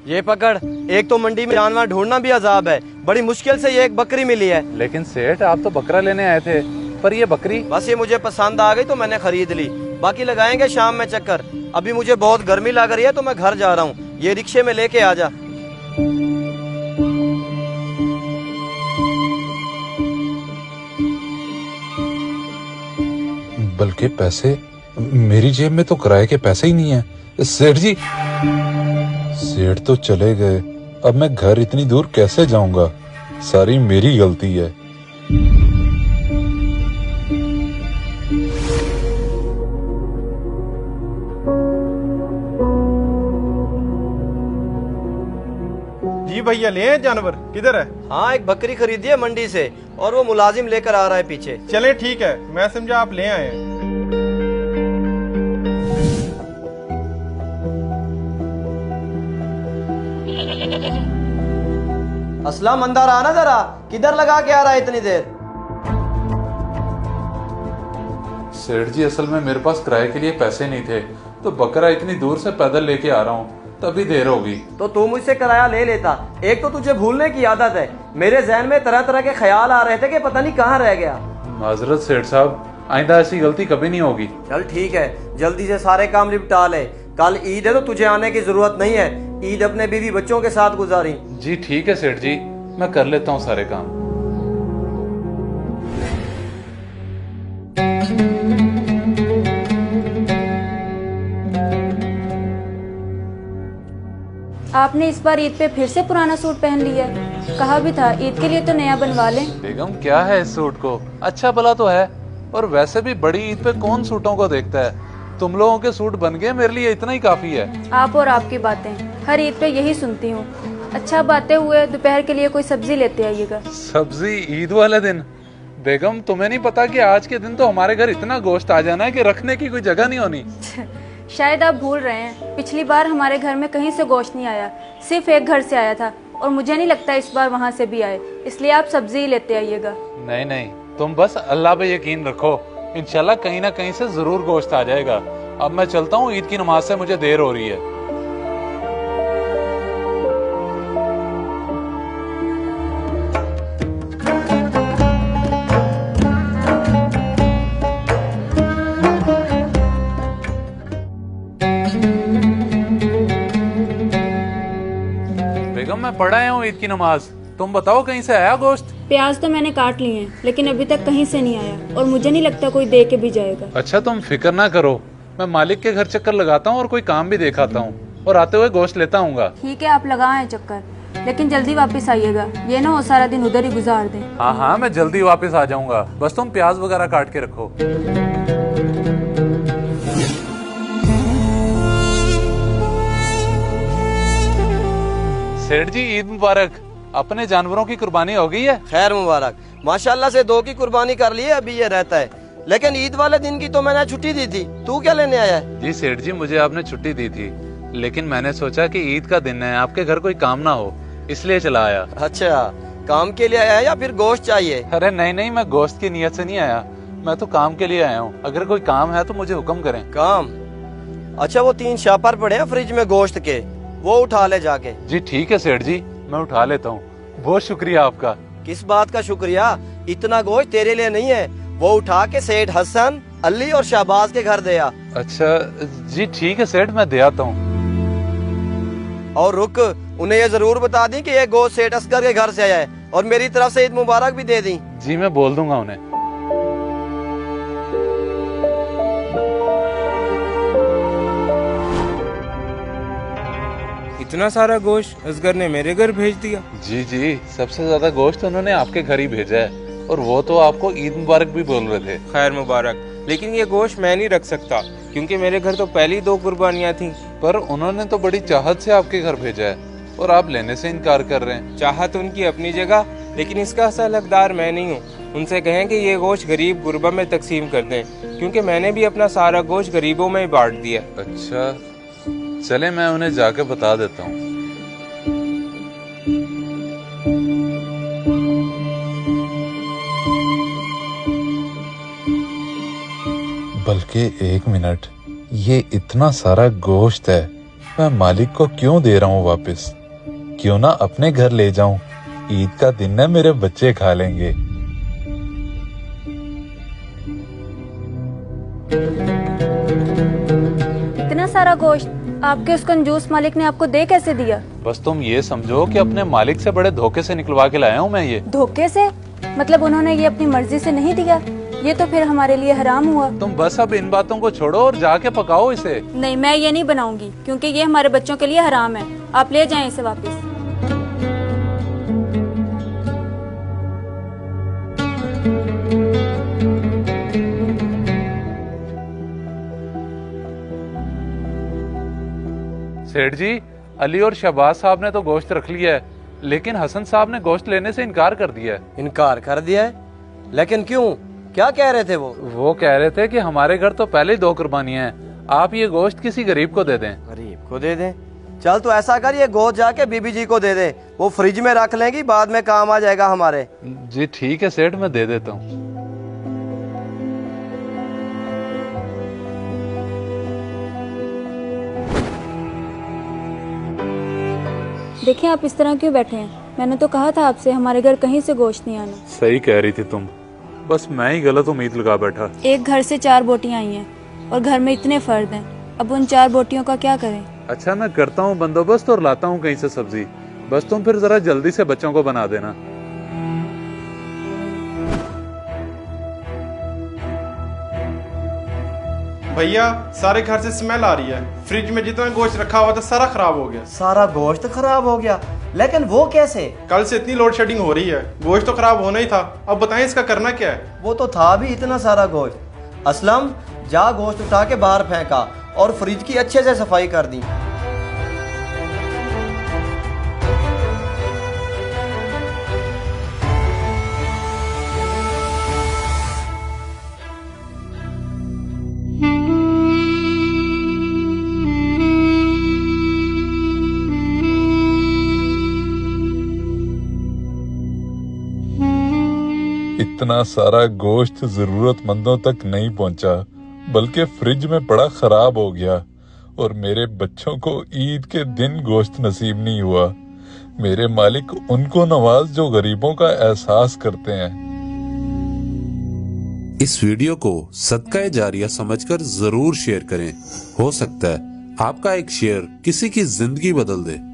ये पकड़। एक तो मंडी में जानवर ढूंढना भी अजाब है, बड़ी मुश्किल से ये एक बकरी मिली है। लेकिन सेठ आप तो बकरा लेने आए थे, पर ये बकरी? बस ये मुझे पसंद आ गई तो मैंने खरीद ली। बाकी लगाएंगे शाम में चक्कर। अभी मुझे बहुत गर्मी लग रही है तो मैं घर जा रहा हूँ। ये रिक्शे में लेके आ जा। बल्कि पैसे मेरी जेब में तो किराए के पैसे ही नहीं है। सेठ जी, सेठ तो चले गए, अब मैं घर इतनी दूर कैसे जाऊंगा? सारी मेरी गलती है। जी भैया, ले आए जानवर? किधर है? हाँ, एक बकरी खरीदी है मंडी से और वो मुलाजिम लेकर आ रहा है पीछे। चले ठीक है, मैं समझा आप ले आए हैं। असलम, अंदर आना जरा। किधर लगा के आ रहा है इतनी देर? सेठ जी, असल में मेरे पास किराए के लिए पैसे नहीं थे, तो बकरा इतनी दूर से पैदल लेके आ रहा हूँ, तभी देर होगी। तो तू मुझसे किराया ले लेता। एक तो तुझे भूलने की आदत है। मेरे जहन में तरह तरह के ख्याल आ रहे थे कि पता नहीं कहाँ रह गया। माजरत सेठ साहब, आइंदा ऐसी गलती कभी नहीं होगी। चल ठीक है, जल्दी से सारे काम निपटा ले। कल ईद है तो तुझे आने की जरूरत नहीं है। ईद अपने बीवी बच्चों के साथ गुजारी। जी ठीक है सेठ जी, मैं कर लेता हूँ सारे काम। आपने इस बार ईद पे फिर से पुराना सूट पहन लिया है। कहा भी था ईद के लिए तो नया बनवा लें। बेगम, क्या है इस सूट को? अच्छा भला तो है, और वैसे भी बड़ी ईद पे कौन सूटों को देखता है? तुम लोगों के सूट बन गए, मेरे लिए इतना ही काफी है। आप और आपकी बातें, हर ईद पे यही सुनती हूँ। अच्छा, बातें हुए, दोपहर के लिए कोई सब्जी लेते आइएगा। सब्जी ईद वाले दिन? बेगम, तुम्हें नहीं पता कि आज के दिन तो हमारे घर इतना गोश्त आ जाना है कि रखने की कोई जगह नहीं होनी। शायद आप भूल रहे हैं, पिछली बार हमारे घर में कहीं से गोश्त नहीं आया, सिर्फ एक घर से आया था, और मुझे नहीं लगता इस बार वहाँ से भी आए, इसलिए आप सब्जी ही लेते आइएगा। नहीं नहीं, तुम बस अल्लाह पे यकीन रखो, इंशाल्लाह कहीं ना कहीं से जरूर गोश्त आ जाएगा। अब मैं चलता हूँ, ईद की नमाज से मुझे देर हो रही है। बेगम, मैं पढ़ आया हूँ ईद की नमाज, तुम बताओ कहीं से आया गोश्त? प्याज तो मैंने काट लिए हैं, लेकिन अभी तक कहीं से नहीं आया, और मुझे नहीं लगता कोई दे के भी जाएगा। अच्छा, तुम फिक्र ना करो, मैं मालिक के घर चक्कर लगाता हूँ और कोई काम भी दिखाता हूँ, और आते हुए गोश्त लेता हूँगा। ठीक है, आप लगाएं चक्कर, लेकिन जल्दी वापस आइएगा, ये ना हो सारा दिन उधर ही गुजार दें। हाँ हाँ, मैं जल्दी वापस आ जाऊंगा, बस तुम प्याज वगैरह काट के रखो। सेठ जी, ईद मुबारक। अपने जानवरों की कुर्बानी हो गई है? खैर मुबारक। माशाल्लाह से 2 की कुर्बानी कर ली है, अभी ये रहता है। लेकिन ईद वाले दिन की तो मैंने छुट्टी दी थी। तू क्या लेने आया है? जी सेठ जी, मुझे आपने छुट्टी दी थी, लेकिन मैंने सोचा कि ईद का दिन है, आपके घर कोई काम ना हो, इसलिए चला आया। अच्छा, काम के लिए आया है या फिर गोश्त चाहिए? अरे नहीं नहीं, मैं गोश्त की नियत से नहीं आया, मैं तो काम के लिए आया हूँ। अगर कोई काम है तो मुझे हुक्म करें। काम? अच्छा, वो 3 शापर पड़े हैं फ्रिज में गोश्त के, वो उठा ले जाके। जी ठीक है सेठ जी, मैं उठा लेता हूँ, बहुत शुक्रिया आपका। किस बात का शुक्रिया? इतना गोश्त तेरे लिए नहीं है, वो उठा के सेठ हसन, अली और शहबाज के घर दे आ। अच्छा जी ठीक है सेठ, मैं दे आता हूँ। और रुक, उन्हें ये जरूर बता दी कि ये गोश्त सेठ असगर के घर से आया है, और मेरी तरफ से ईद मुबारक भी दे दी। जी मैं बोल दूंगा उन्हें। इतना सारा गोश्त असगर ने मेरे घर भेज दिया? जी जी, सबसे ज्यादा गोश्त उन्होंने आपके घर ही भेजा है, और वो तो आपको ईद मुबारक भी बोल रहे थे। खैर मुबारक, लेकिन ये गोश्त मैं नहीं रख सकता, क्योंकि मेरे घर तो पहली 2 कुर्बानियाँ थी। पर उन्होंने तो बड़ी चाहत से आपके घर भेजा है, और आप लेने से इनकार कर रहे हैं। चाहत उनकी अपनी जगह, लेकिन इसका असल हकदार मैं नहीं हूँ। उनसे कहें कि ये गोश्त गरीब गुरबा में तकसीम कर दें, क्योंकि मैंने भी अपना सारा गोश्त गरीबों में ही बांट दिया। अच्छा चले, मैं उन्हें जाके बता देता हूँ। बल्कि 1 मिनट, ये इतना सारा गोश्त है मैं मालिक को क्यों दे रहा हूँ वापस? क्यों ना अपने घर ले जाऊं? ईद का दिन है, मेरे बच्चे खा लेंगे। इतना सारा गोश्त आपके उस कंजूस मालिक ने आपको दे कैसे दिया? बस तुम ये समझो कि अपने मालिक से बड़े धोखे से निकलवा के लाया हूँ मैं ये। धोखे से? मतलब उन्होंने ये अपनी मर्जी से नहीं दिया? ये तो फिर हमारे लिए हराम हुआ। तुम बस अब इन बातों को छोड़ो और जाके पकाओ इसे। नहीं, मैं ये नहीं बनाऊंगी क्योंकि ये हमारे बच्चों के लिए हराम है। आप ले जाएं इसे वापस। सेठ जी, अली और शहबाज साहब ने तो गोश्त रख लिया है, लेकिन हसन साहब ने गोश्त लेने से इनकार कर दिया है। इनकार कर दिया है? लेकिन क्यों? क्या कह रहे थे वो कह रहे थे कि हमारे घर तो पहले ही 2 कुर्बानियां हैं, आप ये गोश्त किसी गरीब को दे दें। गरीब को दे दें? चल तो ऐसा कर, ये गोश्त जाके बीबी जी को दे दे, वो फ्रिज में रख लेंगी, बाद में काम आ जाएगा हमारे। जी ठीक है सेठ, मैं दे देता हूँ। देखिए आप इस तरह क्यों बैठे हैं? मैंने तो कहा था आपसे हमारे घर कहीं से गोश्त नहीं आना। सही कह रही थी तुम, बस मैं ही गलत उम्मीद लगा बैठा। एक घर से 4 बोटियां आई हैं और घर में इतने फर्द हैं, अब उन 4 बोटियों का क्या करें? अच्छा मैं करता हूँ बंदोबस्त और लाता हूँ कहीं से सब्जी, बस तुम फिर जरा जल्दी से बच्चों को बना देना। भैया सारे घर से स्मेल आ रही है, फ्रिज में जितना गोश्त रखा हुआ था सारा खराब हो गया। सारा गोश्त खराब हो गया? लेकिन वो कैसे? कल से इतनी लोड शेडिंग हो रही है, गोश्त तो खराब होना ही था, अब बताएं इसका करना क्या है? वो तो था भी इतना सारा गोश्त। असलम, जा गोश्त उठा के बाहर फेंका और फ्रिज की अच्छे से सफाई कर दी। इतना सारा गोश्त जरूरतमंदों तक नहीं पहुंचा, बल्कि फ्रिज में पड़ा खराब हो गया, और मेरे बच्चों को ईद के दिन गोश्त नसीब नहीं हुआ। मेरे मालिक उनको नवाज जो गरीबों का एहसास करते हैं। इस वीडियो को सदका जारिया समझकर जरूर शेयर करें। हो सकता है आपका एक शेयर किसी की जिंदगी बदल दे।